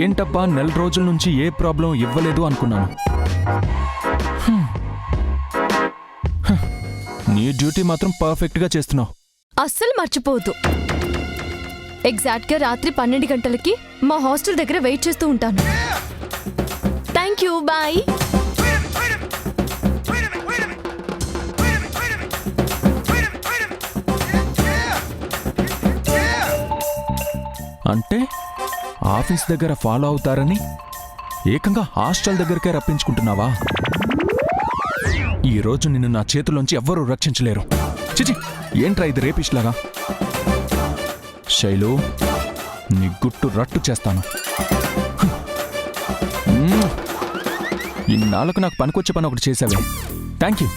ఏంటబ్బా నెల రోజుల నుంచి ఏ ప్రాబ్లం ఇవ్వలేదు అనుకున్నాను. నీ డ్యూటీ మాత్రం పర్ఫెక్ట్గా చేస్తున్నావు. అస్సలు మర్చిపోవద్దు. ఎగ్జాక్ట్గా రాత్రి 12 గంటలకి మా హాస్టల్ దగ్గర వెయిట్ చేస్తూ ఉంటాను. Thank you, bye. అంటే ఆఫీస్ దగ్గర ఫాలో అవుతారని ఏకంగా హాస్టల్ దగ్గరకే రప్పించుకుంటున్నావా? ఈరోజు నిన్ను నా చేతుల్లోంచి ఎవ్వరూ రక్షించలేరు. చిచి, ఏంట్రా ఇది రేపిష్లాగా? శైలు, నీ గుట్టు రట్టు చేస్తాను. ఇన్నాళ్ళకు నాకు పనికొచ్చే పని ఒకటి చేసావే, థ్యాంక్ యూ.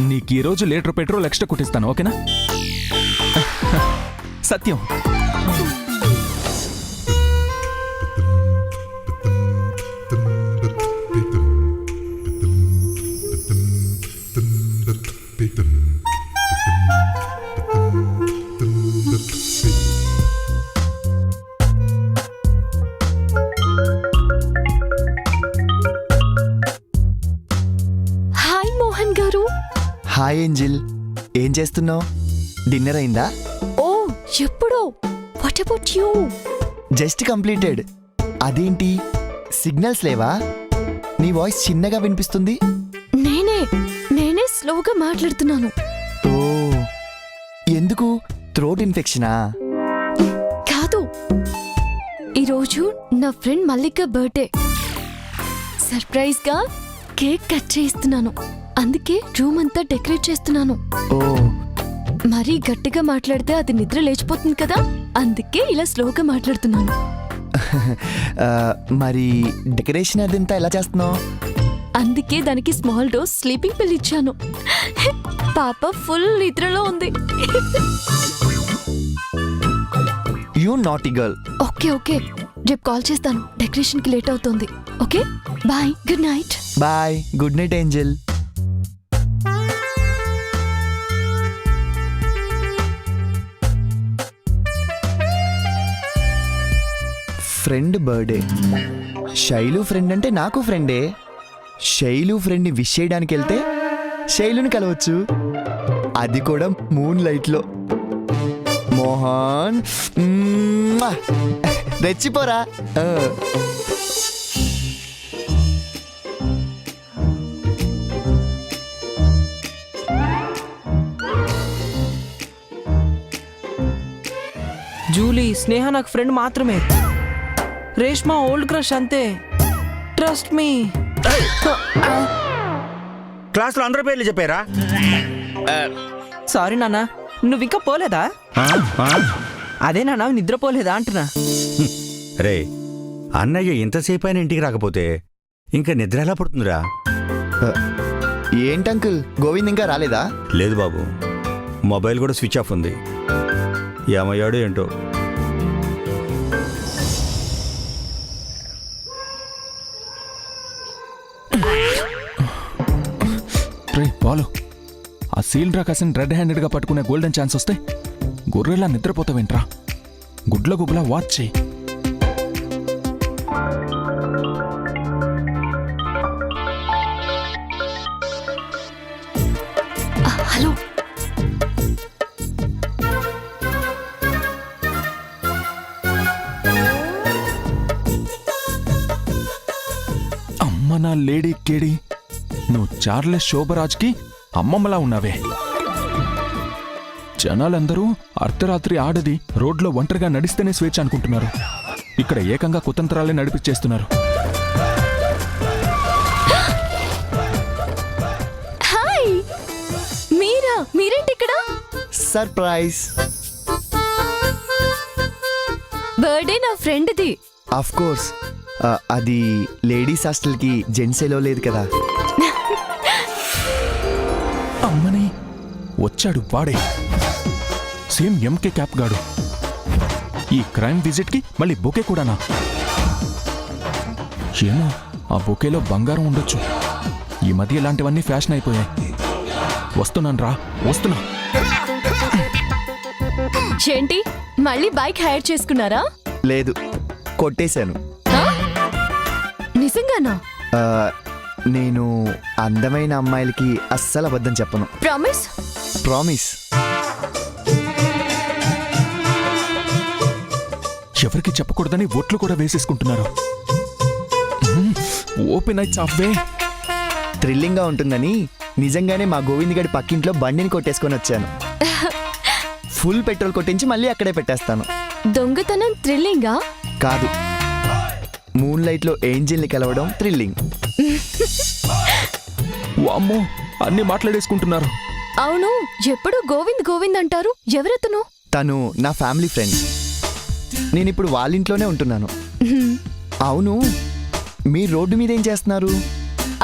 నీకు ఈరోజు లీటర్ పెట్రోల్ ఎక్స్ట్రా కుట్టిస్తాను, ఓకేనా? సత్యం. హాయ్ మోహన్ గారు. హాయ్ ఏంజిల్, ఏం చేస్తున్నావు? డిన్నర్ అయిందా? ఓ, ఎప్పుడో. What about you? Just completed. అదేంటి, సిగ్నల్స్ లేవా? నీ వాయిస్ చిన్నగా వినిపిస్తుంది. నేనే స్లోగా మాట్లాడుతున్నాను. ఓ, ఎందుకు? థ్రోట్ ఇన్ఫెక్షనా? కాదు, ఈరోజు నా ఫ్రెండ్ మల్లిక బర్త్డే. సర్ప్రైజ్ గా కేక్ కట్ చేయిస్తున్నాను. అందుకే రూమ్ అంతా డెకరేట్ చేస్తున్నాను. ఓ, మరీ గట్టిగా మాట్లాడితే అది నిద్ర లేచిపోతుంది కదా, అందుకే ఇలా స్లోగా మాట్లాడుతున్నాను. మరి డెకరేషన్ అదంతా ఎలా చేస్తున్నావు? అందుకే దానికి స్మాల్ డోస్ స్లీపింగ్ పిల్ ఇచ్చాను. పాప ఫుల్ నిద్రలో ఉంది. You naughty girl. ఓకే, రేపు కాల్ చేస్తాను. డెకరేషన్ కి లేట్ అవుతుంది. Okay, bye, good night. Bye, good night angel. Friend birthday. Shailu friend అంటే నాకు ఫ్రెండే. శైలు ఫ్రెండ్ని విష్ చేయడానికి వెళ్తే శైలుని కలవచ్చు, అది కూడా మూన్ లైట్లో. మోహన్, రెచ్చిపోరా. జూలీ, స్నేహ నాకు ఫ్రెండ్ మాత్రమే. రేష్మా ఓల్డ్ క్రష్ అంతే. Trust me. క్లాస్లో అందరి పేర్లు చెప్పారా? సారీ నాన్న, నువ్వు ఇంకా పోలేదా? అదే నాన్న, నిద్రపోలేదా అంటున్నా. రే, అన్నయ్య ఇంతసేపు అయినా ఇంటికి రాకపోతే ఇంకా నిద్ర ఎలా పడుతుందిరా? ఏంటంకుల్, గోవింద్ ఇంకా రాలేదా? లేదు బాబు, మొబైల్ కూడా స్విచ్ ఆఫ్ ఉంది. ఏమయ్యాడో ఏంటో. రే బాలు, ఆ సీల్ డ్రాకాసిన్ రెడ్ హ్యాండెడ్గా పట్టుకునే గోల్డెన్ ఛాన్స్ వస్తే గొర్రెలా నిద్రపోతావేంట్రా? గుడ్ల గుబులా వాచ్ చేయి. హలో, అమ్మ నా లేడీ కేడి, నువ్వు చార్లెస్ శోభరాజ్కి అమ్మమ్మలా ఉన్నావే. జనాలందరూ అర్ధరాత్రి ఆడది రోడ్లో ఒంటరిగా నడిస్తేనే స్వేచ్ఛ అనుకుంటున్నారు. ఇక్కడ ఏకంగా కుతంత్రాలే నడిపించేస్తున్నారు. హాయ్, మీరేంటి ఇక్కడ? సర్ప్రైజ్. బర్త్డే నా ఫ్రెండ్ది. ఆఫ్ కోర్స్, అది లేడీస్ హాస్టల్కి జెంట్స్ ఎలో లేదు కదా. అమ్మని, వచ్చాడు వాడే, సేమ్ ఎంకే క్యాప్ గాడు. ఈ క్రైమ్ విజిట్కి మళ్ళీ బొకే కూడానా? ఏమో, ఆ బొకేలో బంగారం ఉండొచ్చు. ఈ మధ్య ఇలాంటివన్నీ ఫ్యాషన్ అయిపోయాయి. వస్తున్నాను రా, వస్తున్నా. ఏంటి, మళ్ళీ బైక్ హైర్ చేసుకున్నారా? లేదు, కొట్టేశాను. ఆ? నిజంగానా? ఆ, నేను అందమైన అమ్మాయిలకి అస్సలు అబద్ధం చెప్పను. ప్రామిస్? ప్రామిస్. ఎవరికి చెప్పకూడదని ఒట్లు కూడా వేసేసుకుంటున్నారు. ఓపెన్ అయితే చావే. థ్రిల్లింగ్గా ఉంటుందని నిజంగానే మా గోవింద్ గడి పక్కింట్లో బండిని కొట్టేసుకొని వచ్చాను. ఫుల్ పెట్రోల్ కొట్టించి మళ్ళీ అక్కడే పెట్టేస్తాను. దొంగతనం థ్రిల్లింగా? కాదు, మూన్ లైట్లో ఏంజిల్ని కలవడం థ్రిల్లింగ్. వామ్మో, అన్ని మాట్లాడేసుకుంటున్నారు. అవును, ఎప్పుడు గోవింద్ గోవింద్ అంటారు. ఎవరెతను? తను నా ఫ్యామిలీ ఫ్రెండ్. నేనిప్పుడు వాళ్ళ ఇంట్లోనే ఉంటున్నాను. అవును, మీ రోడ్డు మీద ఏం చేస్తున్నారు?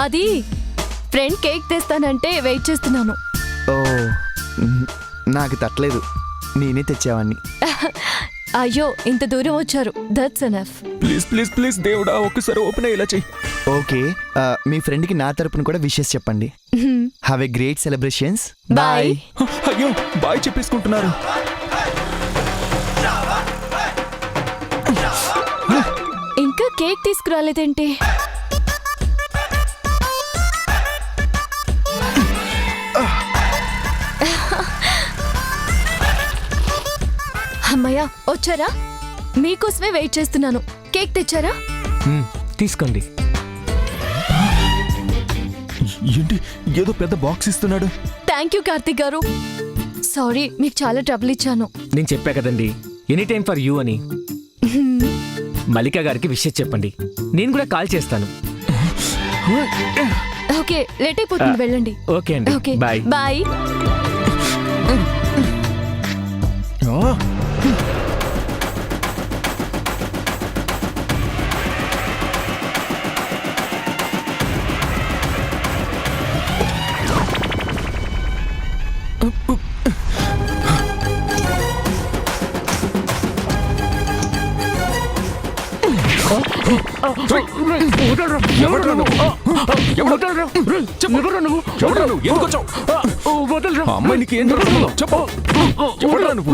అది ఫ్రెండ్ కేక్ తెస్తానంటే వెయిట్ చేస్తున్నాను. ఓ, నాకు తట్టలేదు, నేనే తెచ్చేవాణ్ణి. అయ్యో, ఇంత దూరం వచ్చారు. That's enough. Please please please దేవుడా, ఒక్కసారి ఓపెన్ అయ్యేలా చెయ్యి. ఓకే, మీ ఫ్రెండ్కి నా తరపున కూడా విషెస్ చెప్పండి. Have a great celebrations. Bye. అయ్యో, బాయ్ చెప్పేసుకుంటున్నారు. ఇంకా కేక్ తీసుకురాలేదేంటి? అమ్మయ్య, వచ్చారా? మీకోసమే వెయిట్ చేస్తున్నాను. కేక్ తెచ్చారా? తీసుకోండి. ఏంటి, ఏదో పెద్ద బాక్స్ ఇస్తున్నాడు. థ్యాంక్ యూ కార్తిక్ గారు. సారీ, మీకు చాలా ట్రబుల్ ఇచ్చాను. నేను చెప్పా కదండి, ఎనీ టైం ఫర్ యూ అని. మల్లికా గారికి విషయం చెప్పండి, నేను కూడా కాల్ చేస్తాను. ఓకే, లేట్ అయిపోతుంది, వెళ్ళండి. ఓకే అండి, ఓకే, బాయ్. బాయ్. అమ్మాయికి ఏం జరుగుతుందో చెప్పు. ఎవరురా నువ్వు?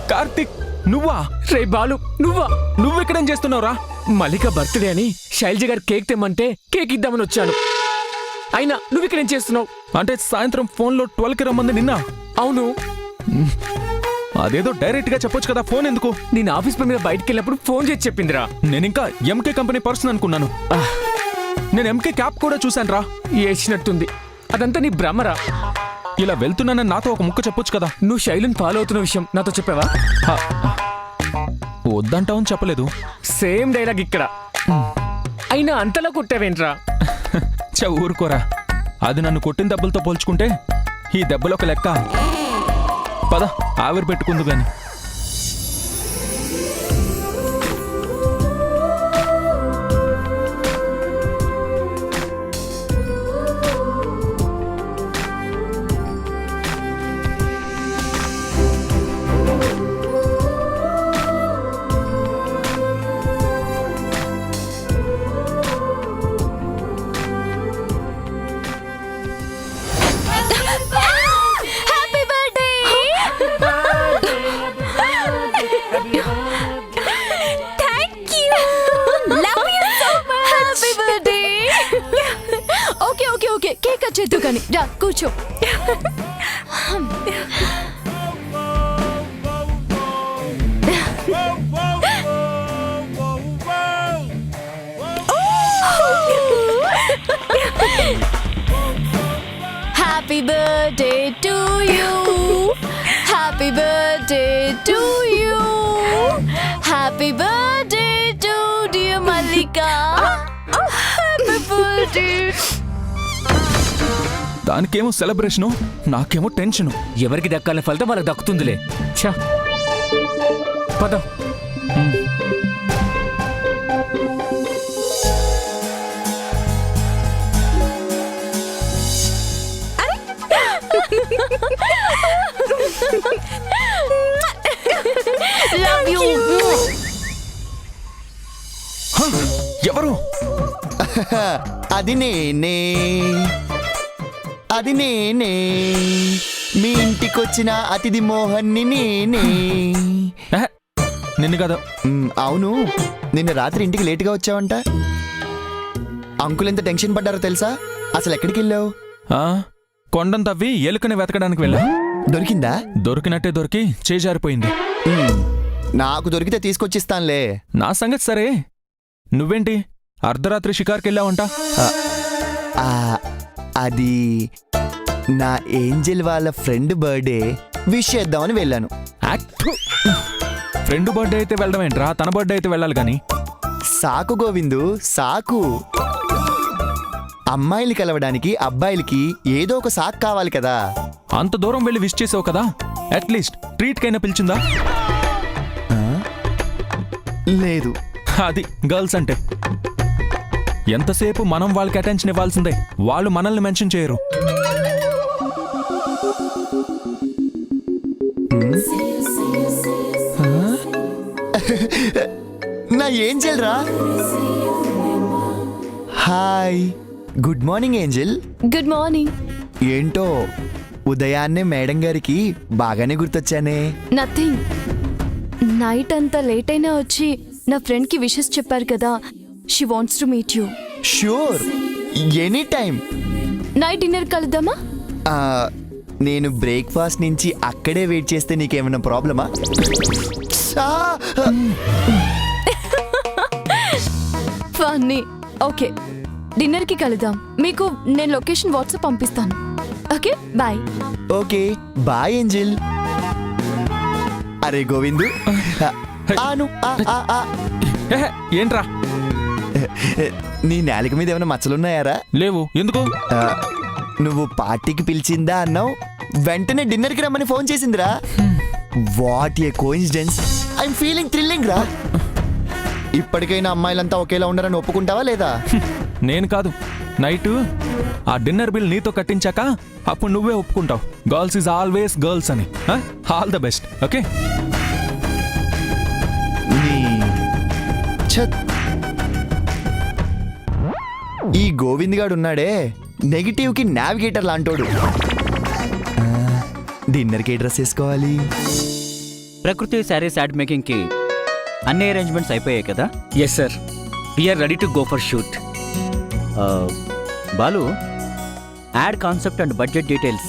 కార్తిక్, నువ్వా? రే బాలు, నువ్వా? నువ్వెక్కడేం చేస్తున్నావురా? మల్లిక బర్త్డే అని శైలజ గారు కేక్ తెమ్మంటే కేక్ ఇద్దామని వచ్చాను. అయినా నువ్వు ఇక్కడ ఏం చేస్తున్నావు? అంటే సాయంత్రం ఫోన్లో 12కి రమ్మంది నిన్న. అవును, అదేదో డైరెక్ట్ గా చెప్పొచ్చు కదా, ఫోన్ ఎందుకు? నేను ఆఫీస్ పని మీద బయటికి వెళ్ళినప్పుడు ఫోన్ చేసి చెప్పిందిరా. నేను ఇంకా ఎంకే కంపెనీ పర్సన్ అనుకున్నాను. నేను ఎంకే క్యాప్ కూడా చూశాను రా. ఏడ్చినట్టుంది. అదంతా నీ భ్రమరా. ఇలా వెళ్తున్నానని నాతో ఒక ముక్క చెప్పొచ్చు కదా. నువ్వు శైలుని ఫాలో అవుతున్న విషయం నాతో చెప్పావా? వద్దంటావని చెప్పలేదు. సేమ్ డైలాగ్ ఇక్కడ. అయినా అంతలా కొట్టావేంట్రా? ఊరుకోరా, అది నన్ను కొట్టిన దెబ్బలతో పోల్చుకుంటే ఈ దెబ్బలు ఒక లెక్క. పద, ఆవిరి పెట్టుకుందు గాని. Happy birthday. Thank you. Love you so much. Happy birthday. Okay okay okay, cake cut చేద్దు కానీ. రా కూర్చో. Happy birthday to you. Happy birthday to you. Happy birthday to dear Mallika. Happy birthday. దానికేమో సెలబ్రేషను, నాకేమో tension. ఎవరికి దక్కాలని ఫలితం వాళ్ళకి దక్కుతుందిలే. ఛా, పద. Love you. ఎవరు? అది నేనే, అది నేనే, మీ ఇంటికొచ్చిన అతిథి మోహన్ని నేనే. నిన్ను కదా. అవును, నిన్న రాత్రి ఇంటికి లేటుగా వచ్చావంట. అంకుల్ ఎంత టెన్షన్ పడ్డారో తెలుసా? అసలు ఎక్కడికి వెళ్ళావు? ఆ, కొండను తవ్వి ఎలుకని వెతకడానికి వెళ్ళా. దొరికిందా? దొరికినట్టే దొరికి చేజారిపోయింది. నాకు దొరికితే తీసుకొచ్చిస్తానులే. నా సంగతి సరే, నువ్వేంటి అర్ధరాత్రి షికార్కి వెళ్ళావంట? ఆ, అది నా ఏంజెల్ వాళ్ళ ఫ్రెండ్ బర్త్డే విష్ చేద్దామని వెళ్ళాను. ఫ్రెండ్ బర్త్డే అయితే వెళ్ళడం ఏంట్రా, తన బర్త్డే అయితే వెళ్ళాలి కానీ. సాకు గోవిందు, సాకు. అమ్మాయిలు కలవడానికి అబ్బాయిలకి ఏదో ఒక సాకు కావాలి కదా. అంత దూరం వెళ్ళి విష్ చేసావు కదా, అట్లీస్ట్ ట్రీట్కైనా పిలిచిందా? లేదు. అది గర్ల్స్ అంటే. ఎంతసేపు మనం వాళ్ళకి అటెన్షన్ ఇవ్వాల్సిందే, వాళ్ళు మనల్ని మెన్షన్ చేయరు. నా ఏంజెల్ రా. Hi, good morning angel. Good morning. ఏంటో ఉదయాన్నే మేడం గారికి బాగానే గుర్తొచ్చానే. నథింగ్. నైట్ అంతా లేట్ అయినా వచ్చి నా ఫ్రెండ్కి విషెస్ చెప్పారు కదా. She wants to meet you. Sure, any time. Night dinner కలుద్దామా? నేను బ్రేక్ఫాస్ట్ నుంచి అక్కడే వెయిట్ చేస్తే నీకేమైనా ప్రాబ్లమా? ఫన్నీ. ఓకే, డిన్నర్కి కలుద్దాం. మీకు నేను లొకేషన్ వాట్సాప్ పంపిస్తాను. Okay, bye. Okay, bye angel. అరే గోవిందు, ఆను, ఏహే, ఏంట్రా? నీ నేలక మీద ఏమైనా మచ్చలున్నాయారా? లేవు. ఎందుకు? నువ్వు పార్టీకి పిలిచిందా అన్నావు, వెంటనే డిన్నర్కి రమ్మని ఫోన్ చేసిందిరా. What a coincidence. I'm feeling thrilling రా. ఇప్పటికైనా అమ్మాయిలంతా ఒకేలా ఉండరని ఒప్పుకుంటావా లేదా? నేను కాదు, నైట్ ఆ డిన్నర్ బిల్ నీతో కట్టించాక అప్పుడు నువ్వే ఒప్పుకుంటావు. గర్ల్స్ ఈజ్ ఆల్వేస్ గర్ల్స్ అని. All the best. ఓకే. ఈ గోవింద్ గాడు ఉన్నాడే, నెగిటివ్ కి నావిగేటర్ లాంటోడు. డిన్నర్కి ఏ డ్రెస్ వేసుకోవాలి? ప్రకృతి శారీస్ యాడ్ మేకింగ్కి అన్ని అరేంజ్మెంట్స్ అయిపోయాయి కదా? Yes sir, we are ready to go for shoot. Balu, ad concept and budget details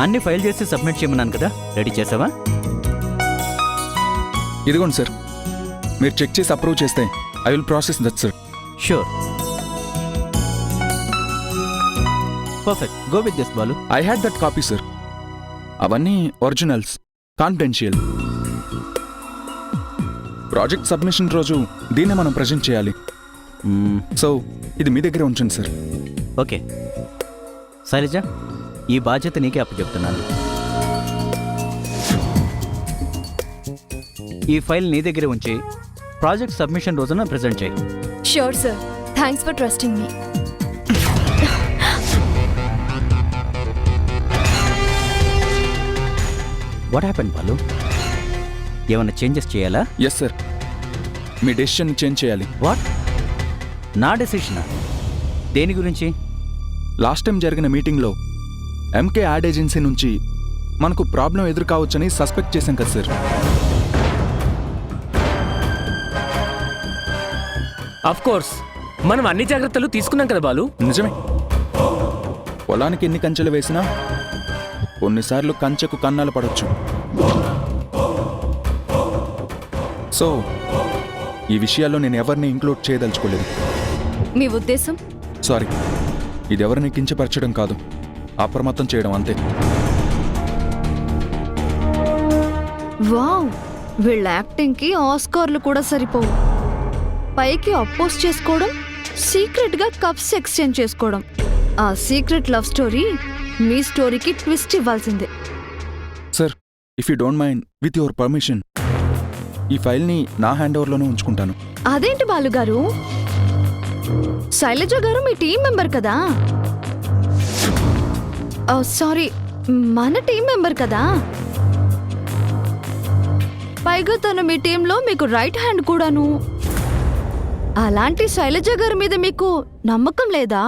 అన్ని ఫైల్ చేసి సబ్మిట్ చేయమన్నాను కదా, రెడీ చేసావా? ఇదిగోండి సార్, మీరు చెక్ చేసి అప్రూవ్ చేస్తే I will process that sir. Sure, perfect. Go with this Balu. I had that copy sir. అవన్నీ ఒరిజినల్స్, కాన్ఫిడెన్షియల్. ప్రాజెక్ట్ సబ్మిషన్ రోజు దీన్నే మనం ప్రజెంట్ చేయాలి. సో ఇది మీ దగ్గర ఉంచండి సార్. ఓకే శైలజ, ఈ బాధ్యత నీకే అప్పచెప్తున్నాను. ఈ ఫైల్ నీ దగ్గర ఉంచి ప్రాజెక్ట్ సబ్మిషన్ రోజున ప్రెజెంట్ చేయి. Sure sir, thanks for trusting me. What happen Balu? ఏమైనా చేంజెస్ చేయాలా? ఎస్ సార్, మీ డెసిషన్ చేంజ్ చేయాలి. వాట్? నా డెసిషనా? దేని గురించి? లాస్ట్ టైం జరిగిన మీటింగ్లో ఎంకే యాడ్ ఏజెన్సీ నుంచి మనకు ప్రాబ్లం ఎదురు కావచ్చని సస్పెక్ట్ చేశాం కదా సార్. అఫ్ కోర్స్, మనం అన్ని జాగ్రత్తలు తీసుకున్నాం కదా బాలు. నిజమే. పొలానికి ఎన్ని కంచెలు వేసినా కొన్నిసార్లు కంచెకు కన్నాలు పడవచ్చు. సో ఈ విషయాల్లో నేను ఎవరిని ఇంక్లూడ్ చేయదలుచుకోలేదు. మీ ఉద్దేశం? సారీ, ఇది ఎవరిని కించపరచడం కాదు, అప్రమత్తం చేయడం అంతే. వావ్, వీళ్ళ యాక్టింగ్కి ఆస్కార్లు కూడా సరిపోవు. పైకి అపోజ్ చేసుకోవడం, సీక్రెట్గా కప్స్ ఎక్స్చేంజ్ చేసుకోవడం. ఆ సీక్రెట్ లవ్ స్టోరీ మీ స్టోరీకి ట్విస్ట్ ఇవ్వాల్సిందే. Sir, if you don't mind, with your permission ఈ ఫైల్ని నా హ్యాండ్ ఓవర్లోనే ఉంచుకుంటాను. అదేంటి బాలుగారు? శైలజ గారు మీ టీం మెంబర్ కదా. సారీ, మన టీం మెంబర్ కదా. పైగా తను మీ టీంలో మీకు రైట్ హ్యాండ్ కూడాను. అలాంటి శైలజ గారి మీద మీకు నమ్మకం లేదా?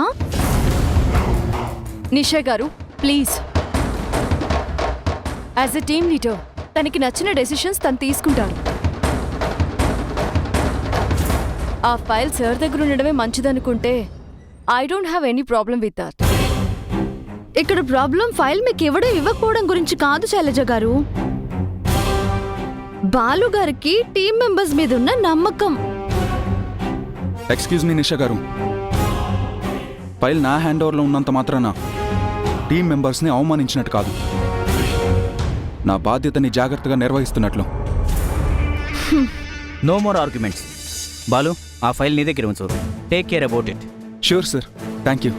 నిషా గారు, please. As a team leader తనకి నచ్చిన డెసిషన్స్ తను తీసుకుంటారు. ఆ ఫైల్ సార్ దగ్గర ఉండడమే మంచిదనుకుంటే I don't have any problem with that. ఇక్కడ ప్రాబ్లం ఫైల్ మీకు ఇవ్వడం ఇవ్వకపోవడం గురించి కాదు శైలజ గారు. బాలు గారికి టీం మెంబర్స్ మీద ఉన్న నమ్మకం. ఎక్స్క్యూజ్ మీ నిషా గారు, ఫైల్ నా హ్యాండ్ ఓవర్లో ఉన్నంత మాత్రాన టీం మెంబర్స్ని అవమానించినట్టు కాదు, నా బాధ్యతని జాగ్రత్తగా నిర్వహిస్తున్నట్లు. No more arguments. బాలు, ఆ ఫైల్ నీ దగ్గర ఉంచు. Take care about it. Sure sir, thank you.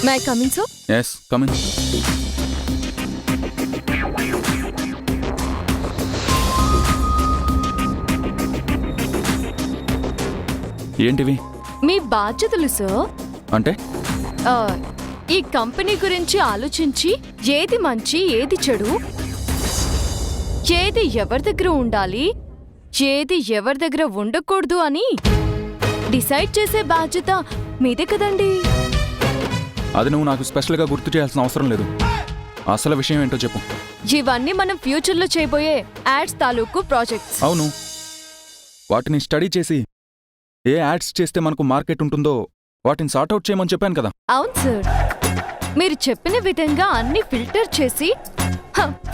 May I come in so? Yes, come in. ఏంటివి? మీ బాధ్యతలు సార్. అంటే ఆ, ఈ కంపెనీ గురించి ఆలోచించి ఏది మంచి ఏది చెడు, ఏది ఎవరి దగ్గర ఉండాలి, ఏది ఎవరి దగ్గర ఉండకూడదు అని డిసైడ్ చేసే బాధ్యత మీదే కదండి. అది నువ్వు నాకు స్పెషల్గా గుర్తు చేయాల్సిన అవసరం లేదు. అసలు విషయం ఏంటో చెప్పు. ఇవన్నీ మనం ఫ్యూచర్లో చేయబోయే యాడ్స్ తాలూకు ప్రాజెక్ట్స్. అవును, వాటిని స్టడీ చేసి ఏ యాడ్స్ చేస్తే మనకు మార్కెట్ ఉంటుందో వాటిని సార్ట్అవుట్ చేయమని చెప్పాను కదా. అవును సార్, మీరు చెప్పిన విధంగా అన్ని ఫిల్టర్ చేసి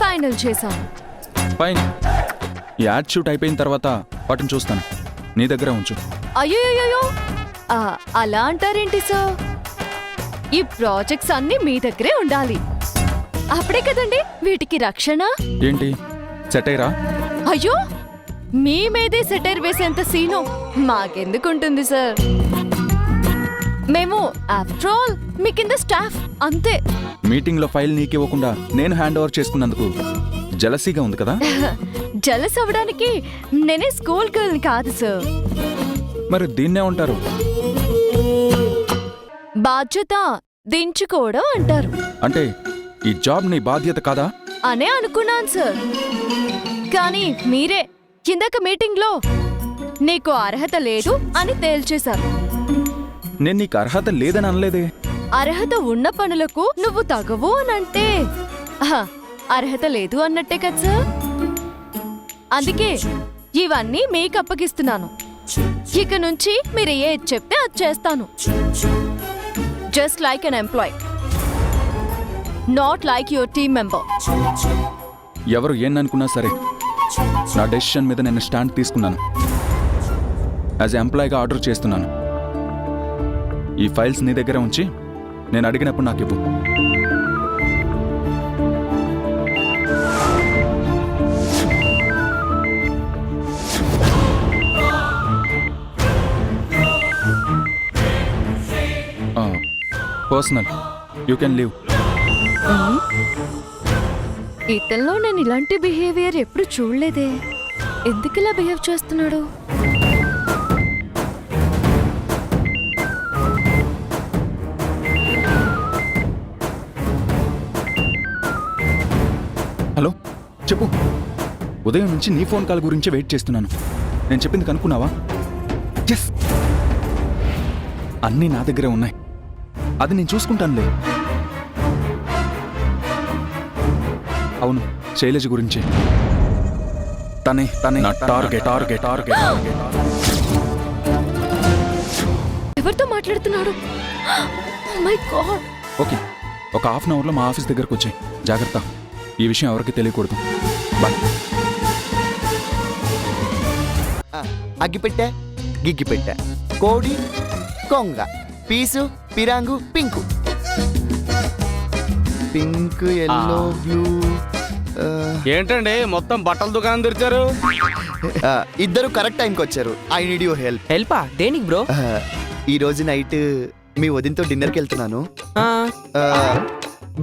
ఫైనల్ చేశాను. ఫైన్, ఈ యాడ్ షూట్ అయిపోయిన తర్వాత వాటిని చూస్తాను. నీ దగ్గర ఉంచు. అయ్యో, అలా అంటారేంటి సార్? ఈ ప్రాజెక్ట్స్ అన్ని మీ దగ్గరే ఉండాలి. అప్పుడే కదండి వీటికి రక్షణ. ఏంటి సెటైరా? అయ్యో, మీ మీదే సెటైర్ వేసేంత సీను మాకెందుకుంటుంది సార్? మేము ఆఫ్టర్ ఆల్ మీ కింద స్టాఫ్ అంతే. మీటింగ్లో ఫైల్ నీకివ్వకుండా నేను హ్యాండ్ ఓవర్ చేసుకున్నందుకు జలసీగా ఉంది కదా. జలస్ అవ్వడానికి నేనే స్కూల్ గర్ల్ని కాదు సార్. మరి దీన్నే ఉంటారు. బాధ్యత దించుకోవడం అంటారు. అంటే ఈ జాబ్ నీ బాధ్యత కాదా? అనే అనుకున్నాను సార్, కానీ మీరే ఇందాక మీటింగ్లో నీకు అర్హత లేదు అని తేల్చేశారు. నేను నీకు అర్హత లేదని అనలేదే. అర్హత ఉన్న పనులకు నువ్వు తగవు అని అంటే అర్హత లేదు అన్నట్టే కదా సార్. అందుకే ఇవన్నీ మీకు అప్పగిస్తున్నాను. ఇక నుంచి మీరు ఏది చెప్తే అది చేస్తాను. Just like an employee, not like your team member. ఎవరు ఏననుకున్నా సరే నా డెసిషన్ మీద నేను స్టాండ్ తీసుకున్నాను. యాజ్ ఎంప్లాయ్గా ఆర్డర్ చేస్తున్నాను. ఈ ఫైల్స్ నీ దగ్గర ఉంచి నేను అడిగినప్పుడు నాకు ఇవ్వు. Personal, you can leave. ఇతనిలో నేను ఇలాంటి బిహేవియర్ ఎప్పుడు చూడలేదే. ఎందుకు ఇలా బిహేవ్ చేస్తున్నాడు? హలో, చెప్పు. ఉదయం నుంచి నీ ఫోన్ కాల్ గురించి వెయిట్ చేస్తున్నాను. నేను చెప్పింది కనుక్కున్నావా? ఎస్, అన్నీ నా దగ్గరే ఉన్నాయి. అది నేను చూసుకుంటానులే. అవును, శైలజ గురించి. తనే నా టార్గెట్. ఎవరితో మాట్లాడుతున్నాడు? My God. ఓకే, ఒక హాఫ్ అన్ అవర్లో మా ఆఫీస్ దగ్గరకు వచ్చాయి. జాగ్రత్త, ఈ విషయం ఎవరికి తెలియకూడదు. బాయ్. అగ్గిపెట్టె, గిగ్గిపెట్టె, కోడి, కొంగ, పీసు, పిరాంగు, పింకు. Pink, yellow, blue. ఏంటండి మొత్తం బట్టల దుకాణం తెరిచారు? ఇద్దరు కరెక్ట్ టైంకి వచ్చారు. I need your help. హెల్పా? దేనికి బ్రో? ఈ రోజు నైట్ మీ వదినతో డిన్నర్కి వెళ్తున్నాను.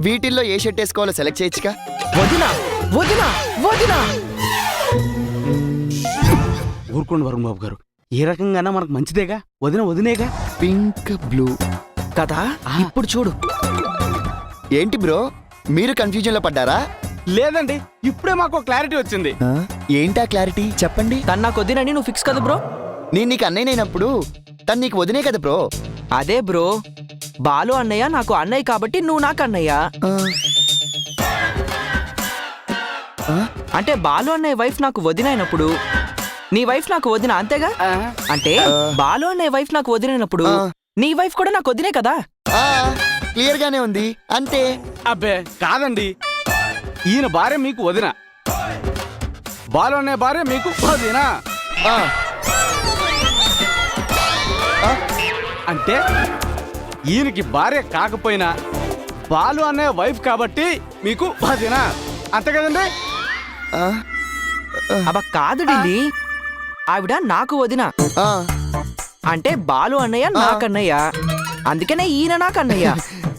వీటిల్లో ఏ షర్ట్ వేసుకోవాలో సెలెక్ట్ చేయొచ్చుగా. వదినా వదినా వదినా. ఊరుకోండి వరుణ్ బాబు గారు, ఏ రకంగా మనకు మంచిదేగా. వదినేగా. పింక్, బ్లూ కదా. ఇప్పుడు చూడు. ఏంటి బ్రో, మీరు కన్ఫ్యూజన్ లో పడ్డారా? లేదండి, ఇప్పుడే మాకు క్లారిటీ వచ్చింది. ఆ? ఏంటా క్లారిటీ చెప్పండి. తను నాకు వదినని నువ్వు ఫిక్స్ కదా బ్రో? నేను నీకు అన్నయ్యనైనప్పుడు తను నీకు వదినే కదా బ్రో. అదే బ్రో, బాలు అన్నయ్య నాకు అన్నయ్య కాబట్టి నువ్వు నాకు అన్నయ్య. ఆ. ఆ? అంటే బాలు అన్నయ్య వైఫ్ నాకు వదినైనప్పుడు నీ వైఫ్ నాకు వదిన, అంతేగా? ఆ, అంటే బాలు అన్నయ్య వైఫ్ నాకు వదినైనప్పుడు ఆ. నీ వైఫ్ కూడా నాకు వదినే కదా? ఆ, క్లియర్ గానే ఉంది అంతే. అబ్బే కాదండి, ఈయన భార్య మీకు వదిన, బాలు అనే భార్య మీకు వదిన. ఆ. ఆ? అంటే ఈయనకి భార్య కాకపోయినా బాలు అనే వైఫ్ కాబట్టి మీకు వదిన, అంతే కదండి? ఆ? అబ్బా కాదు ఢిల్లీ, ఆవిడ నాకు వదిన. ఆ. అంటే బాలు అన్నయ్య నాకన్నయ్య, అందుకనే ఈయన నాకన్నయ్య.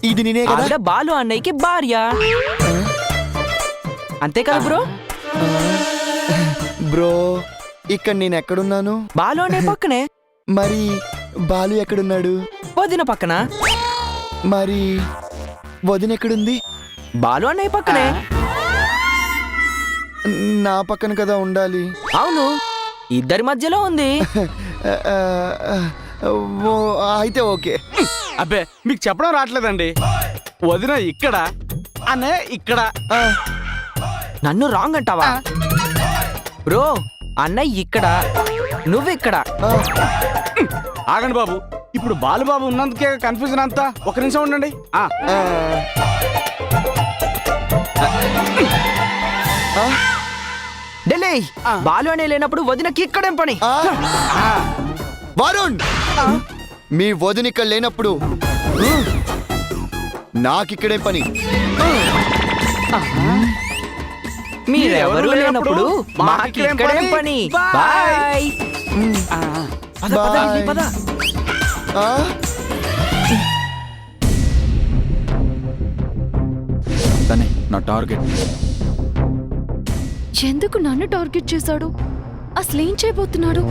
ఇది నేనే కదా. ఆవిడ బాలు అన్నయ్యకి భార్య, అంతే కదా బ్రో? బ్రో ఇక్కడ నేను ఎక్కడున్నాను? బాలు అన్నయ్య పక్కనే, మరి బాలు ఎక్కడున్నాడు? వదిన పక్కన. మరి వదిన ఎక్కడుంది? బాలు అన్నయ్య పక్కనే. నా పక్కన కదా ఉండాలి. అవును, ఇద్దరి మధ్యలో ఉంది. ఆ, ఓ, అయితే ఓకే. అబ్బే మీకు చెప్పడం రావట్లేదండి, వదిన ఇక్కడ అనే ఇక్కడ. ఆ, నన్ను రాంగ్ అంటావా బ్రో? అన్నయ్య ఇక్కడ, నువ్వు ఇక్కడ. ఆ, ఆగండి బాబు, ఇప్పుడు బాలుబాబు ఉన్నందుకే కన్ఫ్యూజన్ అంతా. ఒక నిమిషం ఉండండి. ఆ. ఆ, ఢిల్లీ, బాలు అనే లేనప్పుడు వదినకి ఇక్కడేం పని? ఆ. వరుణ్, మీ వదిన ఇక్కడ లేనప్పుడు నాకిక్కడే పని. మీరెవరు లేనప్పుడు మాకు ఇక్కడేం పని? బాయ్. పద, పద, ఢిల్లీ, పద. ఆ? తనే నా టార్గెట్. ఎందుకు నన్ను టార్గెట్ చేశాడు? అసలేం చేయబోతున్నాడు?